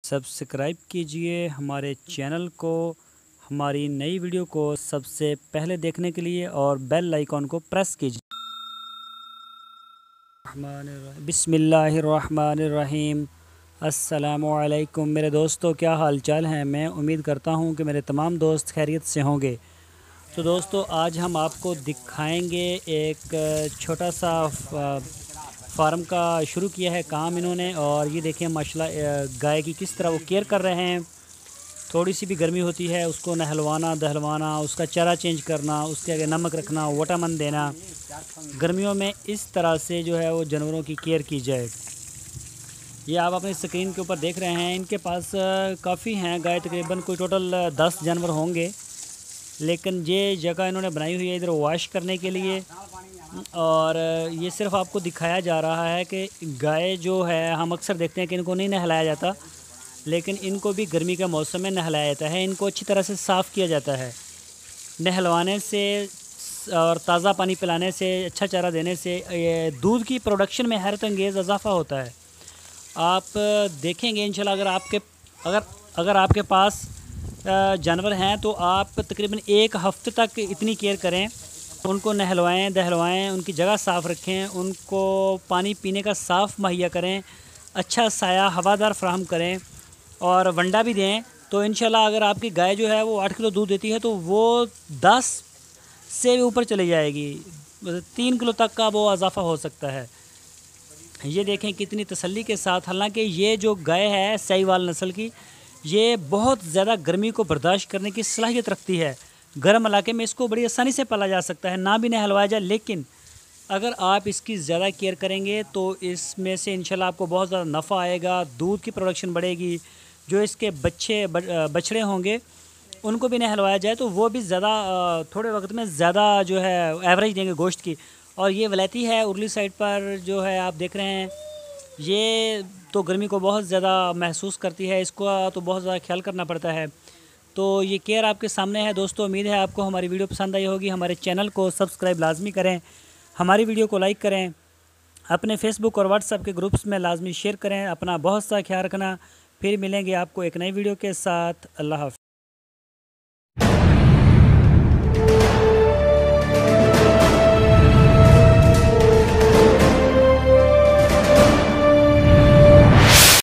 Subscribe कीजिए हमारे channel को, हमारी नई वीडियो को सबसे पहले देखने के लिए और बेल आइकॉन को प्रेस कीजिए। बिस्मिल्लाहिर्रहमानिर्रहीम। अस्सलामुअलैकुम मेरे दोस्तों, क्या हाल चाल हैं। मैं उम्मीद करता हूं कि मेरे तमाम दोस्त खैरियत से होंगे। तो दोस्तों, आज हम आपको दिखाएंगे एक छोटा सा फार्म का शुरू किया है काम इन्होंने। और ये देखें माशाल्लाह गाय की किस तरह वो केयर कर रहे हैं। थोड़ी सी भी गर्मी होती है उसको नहलवाना दहलवाना, उसका चारा चेंज करना, उसके आगे नमक रखना, विटामिन देना। गर्मियों में इस तरह से जो है वो जानवरों की केयर की जाए। ये आप अपनी स्क्रीन के ऊपर देख रहे हैं। इनके पास काफ़ी हैं गाय, तकरीबन कोई टोटल 10 जानवर होंगे। लेकिन ये जगह इन्होंने बनाई हुई है इधर वॉश करने के लिए। और ये सिर्फ आपको दिखाया जा रहा है कि गाय जो है, हम अक्सर देखते हैं कि इनको नहीं नहलाया जाता, लेकिन इनको भी गर्मी के मौसम में नहलाया जाता है। इनको अच्छी तरह से साफ़ किया जाता है। नहलवाने से और ताज़ा पानी पिलाने से, अच्छा चारा देने से ये दूध की प्रोडक्शन में हैरत अंगेज़ इजाफ़ा होता है। आप देखेंगे इंशाल्लाह, अगर आपके पास जानवर हैं तो आप तकरीबन 1 हफ़्ते तक इतनी केयर करें, उनको नहलवाएं दहलवाएं, उनकी जगह साफ़ रखें, उनको पानी पीने का साफ़ मुहैया करें, अच्छा साया हवादार फ्राहम करें और वंडा भी दें। तो इंशाल्लाह अगर आपकी गाय जो है वो 8 किलो दूध देती है तो वो 10 से भी ऊपर चली जाएगी, 3 किलो तक का वो इजाफ़ा हो सकता है। ये देखें कितनी तसल्ली के साथ। हालांकि ये जो गाय है साहिवाल नस्ल की, ये बहुत ज़्यादा गर्मी को बर्दाश्त करने की सलाहियत रखती है। गर्म इलाके में इसको बड़ी आसानी से पाला जा सकता है, ना भी नहलवाया जाए। लेकिन अगर आप इसकी ज़्यादा केयर करेंगे तो इसमें से इंशाल्लाह आपको बहुत ज़्यादा नफ़ा आएगा, दूध की प्रोडक्शन बढ़ेगी। जो इसके बछड़े होंगे उनको भी नहलवाया जाए तो वो भी ज़्यादा थोड़े वक्त में ज़्यादा जो है एवरेज देंगे गोश्त की। और ये वलैती है उर्ली साइड पर जो है आप देख रहे हैं, ये तो गर्मी को बहुत ज़्यादा महसूस करती है, इसको तो बहुत ज़्यादा ख्याल करना पड़ता है। तो ये केयर आपके सामने है दोस्तों। उम्मीद है आपको हमारी वीडियो पसंद आई होगी। हमारे चैनल को सब्सक्राइब लाजमी करें, हमारी वीडियो को लाइक करें, अपने फेसबुक और व्हाट्सएप के ग्रुप्स में लाजमी शेयर करें। अपना बहुत सा ख्याल रखना। फिर मिलेंगे आपको एक नई वीडियो के साथ। अल्लाह हाफ़िज़।